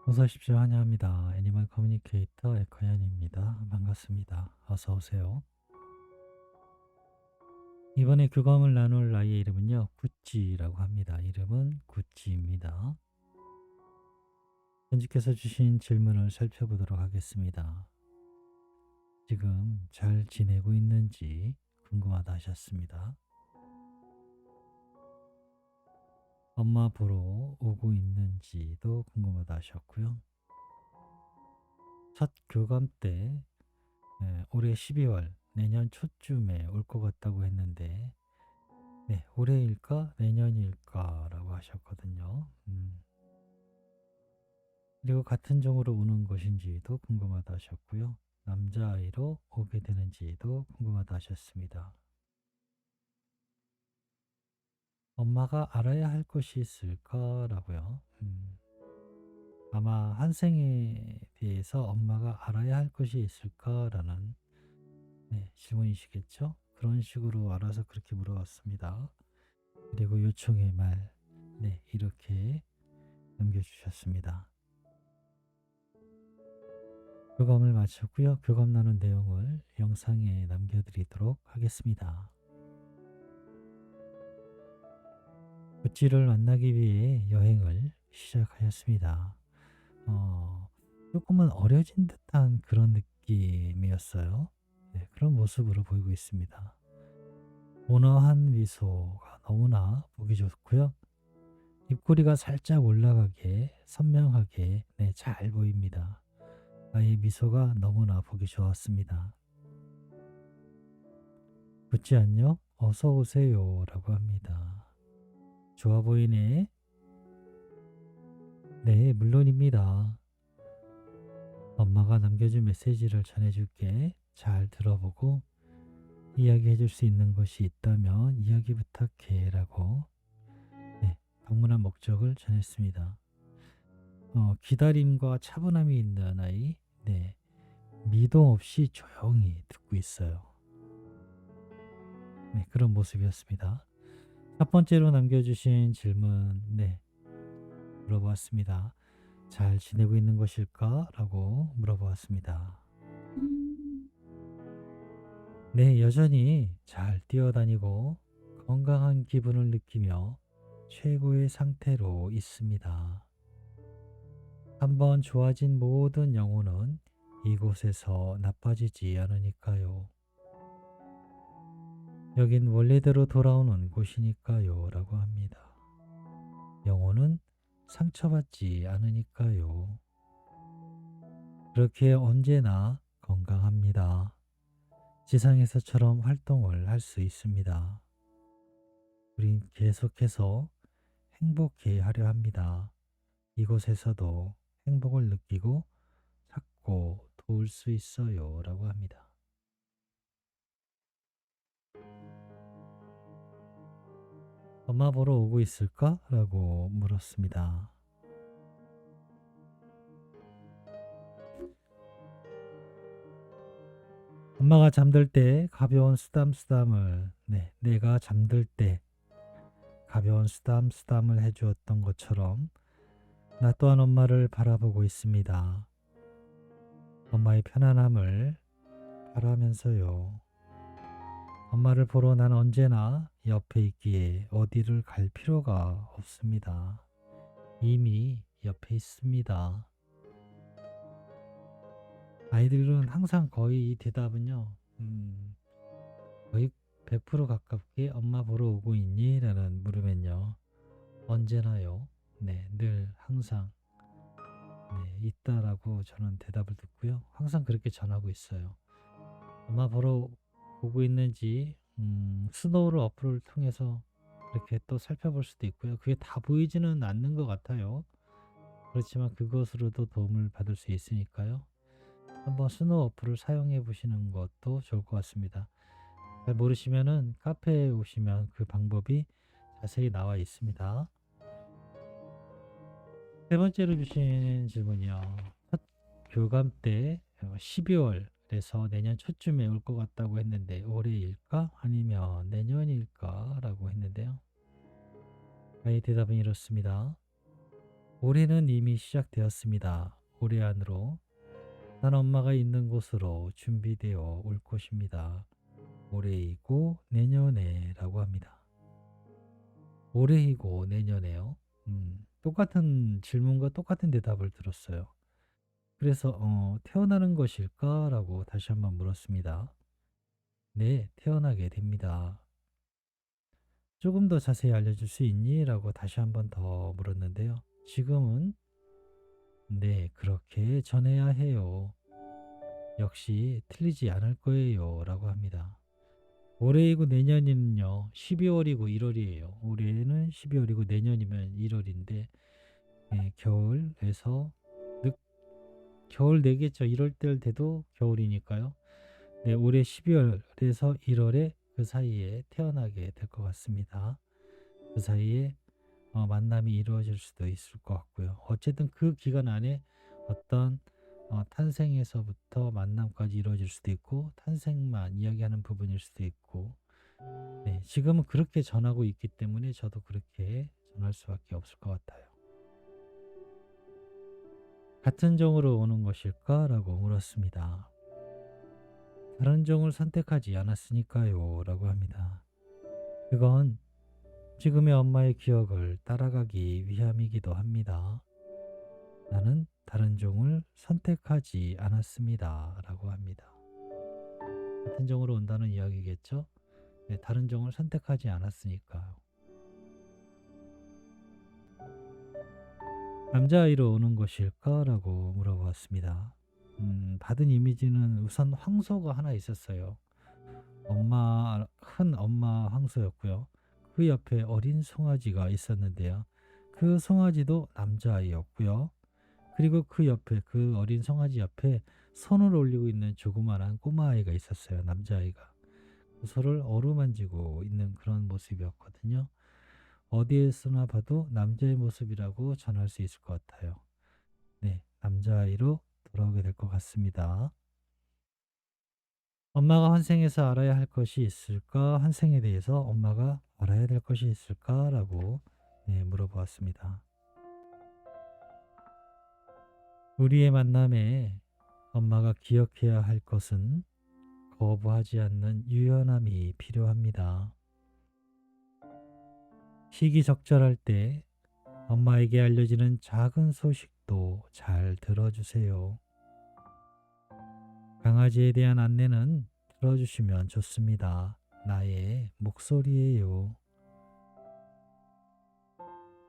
어서 오십시오. 환영합니다. 애니멀 커뮤니케이터 에커현입니다. 반갑습니다. 어서 오세요. 이번에 교감을 나눌 아이의 이름은요, 구찌라고 합니다. 이름은 구찌입니다. 현지께서 주신 질문을 살펴보도록 하겠습니다. 지금 잘 지내고 있는지 궁금하다 하셨습니다. 엄마 보러 오고 있는지도 궁금하다 하셨고요. 첫 교감 때 올해 12월 내년 초쯤에 올 것 같다고 했는데 올해일까 내년일까라고 하셨거든요. 그리고 같은 종으로 오는 것인지도 궁금하다 하셨고요. 남자아이로 오게 되는지도 궁금하다 하셨습니다. 엄마가 알아야 할 것이 있을까라고요. 아마 한생에 대해서 엄마가 알아야 할 것이 있을까라는 질문이시겠죠? 그런 식으로 알아서 그렇게 물어봤습니다. 그리고 요청의 말, 이렇게 남겨주셨습니다. 교감을 마쳤고요. 교감 나눈 내용을 영상에 남겨드리도록 하겠습니다. 구찌를 만나기 위해 여행을 시작하였습니다. 조금은 어려진 듯한 그런 느낌이었어요. 그런 모습으로 보이고 있습니다. 온화한 미소가 너무나 보기 좋고요. 입꼬리가 살짝 올라가게 선명하게 잘 보입니다. 아이의 미소가 너무나 보기 좋았습니다. 구찌 안녕, 어서 오세요 라고 합니다. 좋아 보이네. 네, 물론입니다. 엄마가 남겨준 메시지를 전해줄게. 잘 들어보고 이야기해줄 수 있는 것이 있다면 이야기 부탁해 라고 방문한 목적을 전했습니다. 기다림과 차분함이 있는 아이, 미동 없이 조용히 듣고 있어요. 그런 모습이었습니다. 첫 번째로 남겨주신 질문, 물어보았습니다. 잘 지내고 있는 것일까? 라고 물어보았습니다. 네, 여전히 잘 뛰어다니고 건강한 기분을 느끼며 최고의 상태로 있습니다. 한번 좋아진 모든 영혼은 이곳에서 나빠지지 않으니까요. 여긴 원래대로 돌아오는 곳이니까요. 라고 합니다. 영혼은 상처받지 않으니까요. 그렇게 언제나 건강합니다. 지상에서처럼 활동을 할 수 있습니다. 우린 계속해서 행복해 하려 합니다. 이곳에서도 행복을 느끼고 찾고 도울 수 있어요. 라고 합니다. 엄마 보러 오고 있을까? 라고 물었습니다. 엄마가 잠들 때 가벼운 쓰담쓰담을, 내가 잠들 때 가벼운 쓰담쓰담을 해주었던 것처럼 나 또한 엄마를 바라보고 있습니다. 엄마의 편안함을 바라면서요. 엄마를 보러 난 언제나 옆에 있기에 어디를 갈 필요가 없습니다. 이미 옆에 있습니다. 아이들은 항상 거의 이 대답은요, 거의 100% 가깝게 엄마 보러 오고 있니? 라는 물으면요, 언제나요. 늘 항상 있다라고 저는 대답을 듣고요. 항상 그렇게 전하고 있어요. 엄마 보러 오고 있는지 스노우를 어플을 통해서 이렇게 또 살펴볼 수도 있고요. 그게 다 보이지는 않는 것 같아요. 그렇지만 그것으로도 도움을 받을 수 있으니까요. 한번 스노우 어플을 사용해 보시는 것도 좋을 것 같습니다. 잘 모르시면은 카페에 오시면 그 방법이 자세히 나와 있습니다. 세 번째로 주신 질문이요. 첫 교감 때 12월에서 내년 초쯤에 올 것 같다고 했는데 올해일까? 아니면 내년일까? 라고 했는데요. 아이 대답은 이렇습니다. 올해는 이미 시작되었습니다. 올해 안으로 난 엄마가 있는 곳으로 준비되어 올 것입니다. 올해이고 내년에라고 합니다. 올해이고 내년에요. 똑같은 질문과 똑같은 대답을 들었어요. 그래서 태어나는 것일까라고 다시 한번 물었습니다. 네, 태어나게 됩니다. 조금 더 자세히 알려줄 수 있니? 라고 다시 한번 더 물었는데요. 지금은 네, 그렇게 전해야 해요. 역시 틀리지 않을 거예요. 라고 합니다. 올해이고 내년이면요. 12월이고 1월이에요. 올해는 12월이고 내년이면 1월인데 겨울에서 겨울 내겠죠. 1월 달 돼도 겨울이니까요. 네, 올해 12월에서 1월에 그 사이에 태어나게 될 것 같습니다. 그 사이에 만남이 이루어질 수도 있을 것 같고요. 어쨌든 그 기간 안에 어떤 탄생에서부터 만남까지 이루어질 수도 있고 탄생만 이야기하는 부분일 수도 있고 네, 지금은 그렇게 전하고 있기 때문에 저도 그렇게 전할 수밖에 없을 것 같아요. 같은 종으로 오는 것일까? 라고 물었습니다. 다른 종을 선택하지 않았으니까요. 라고 합니다. 그건 지금의 엄마의 기억을 따라가기 위함이기도 합니다. 나는 다른 종을 선택하지 않았습니다. 라고 합니다. 같은 종으로 온다는 이야기겠죠? 네, 다른 종을 선택하지 않았으니까요. 남자아이로 오는 것일까? 라고 물어보았습니다. 받은 이미지는 우선 황소가 하나 있었어요. 큰 엄마 황소였고요. 그 옆에 어린 송아지가 있었는데요. 그 송아지도 남자아이였고요. 그리고 그 옆에 그 어린 송아지 옆에 손을 올리고 있는 조그만한 꼬마아이가 있었어요. 남자아이가. 그 소를 어루만지고 있는 그런 모습이었거든요. 어디에서나 봐도 남자의 모습이라고 전할 수 있을 것 같아요. 네, 남자아이로 돌아오게 될 것 같습니다. 엄마가 환생에서 알아야 할 것이 있을까? 환생에 대해서 엄마가 알아야 될 것이 있을까? 라고 네, 물어보았습니다. 우리의 만남에 엄마가 기억해야 할 것은 거부하지 않는 유연함이 필요합니다. 시기적절할 때 엄마에게 알려지는 작은 소식도 잘 들어주세요. 강아지에 대한 안내는 들어주시면 좋습니다. 나의 목소리예요.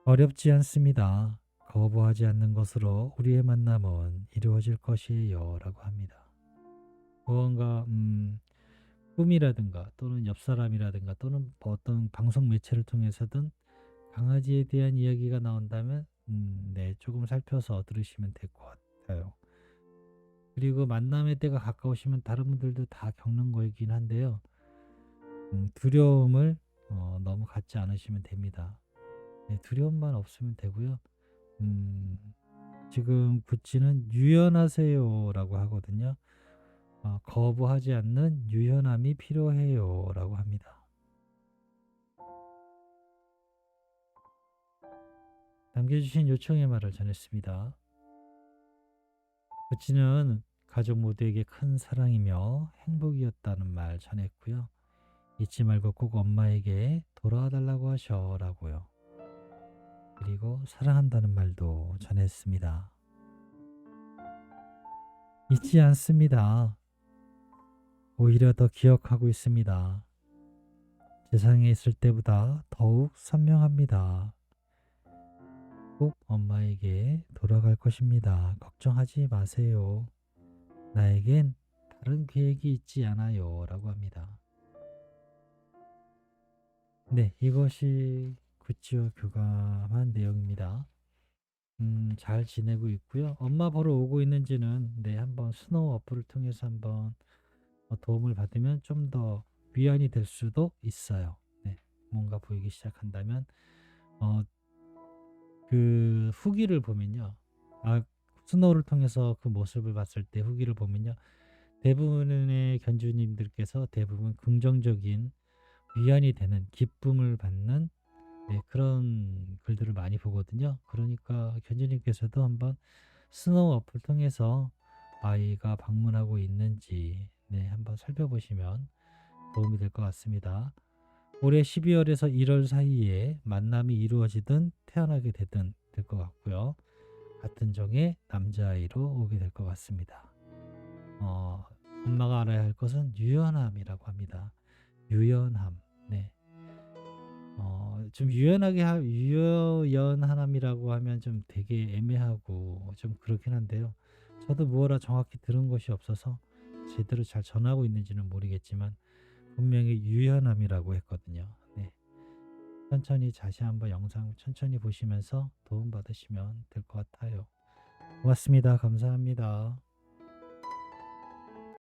어렵지 않습니다. 거부하지 않는 것으로 우리의 만남은 이루어질 것이에요. 라고 합니다. 무언가 꿈이라든가 또는 옆 사람이라든가 또는 어떤 방송 매체를 통해서든 강아지에 대한 이야기가 나온다면 네, 조금 살펴서 들으시면 될 것 같아요. 그리고 만남의 때가 가까우시면 다른 분들도 다 겪는 거이긴 한데요. 두려움을 너무 갖지 않으시면 됩니다. 네, 두려움만 없으면 되고요. 음, 지금 구찌는 유연하세요라고 하거든요. 거부하지 않는 유연함이 필요해요라고 합니다. 남겨주신 요청의 말을 전했습니다. 구찌는 가족 모두에게 큰 사랑이며 행복이었다는 말 전했고요. 잊지 말고 꼭 엄마에게 돌아와 달라고 하셔라고요. 그리고 사랑한다는 말도 전했습니다. 잊지 않습니다. 오히려 더 기억하고 있습니다. 세상에 있을 때보다 더욱 선명합니다. 꼭 엄마에게 돌아갈 것입니다. 걱정하지 마세요. 나에겐 다른 계획이 있지 않아요. 라고 합니다. 네, 이것이 구찌와 교감한 내용입니다. 잘 지내고 있고요. 엄마 보러 오고 있는지는 네, 한번 스노우 어플을 통해서 한번 도움을 받으면 좀 더 위안이 될 수도 있어요. 네, 뭔가 보이기 시작한다면 어, 그 후기를 보면요. 스노우를 통해서 그 모습을 봤을 때 후기를 보면요. 대부분의 견주님들께서 대부분 긍정적인 위안이 되는 기쁨을 받는 네, 그런 글들을 많이 보거든요. 그러니까 견주님께서도 한번 스노우 어플 통해서 아이가 방문하고 있는지 네, 한번 살펴보시면 도움이 될 것 같습니다. 올해 12월에서 1월 사이에 만남이 이루어지든 태어나게 되든 될 것 같고요. 같은 종의 남자아이로 오게 될 것 같습니다. 어, 엄마가 알아야 할 것은 유연함이라고 합니다. 유연함. 네. 좀 유연함이라고 하면 좀 되게 애매하고 좀 그렇긴 한데요. 저도 무어라 정확히 들은 것이 없어서 제대로 잘 전하고 있는지는 모르겠지만 분명히 유연함이라고 했거든요. 네. 천천히 다시 한번 영상 천천히 보시면서 도움 받으시면 될 것 같아요. 고맙습니다. 감사합니다.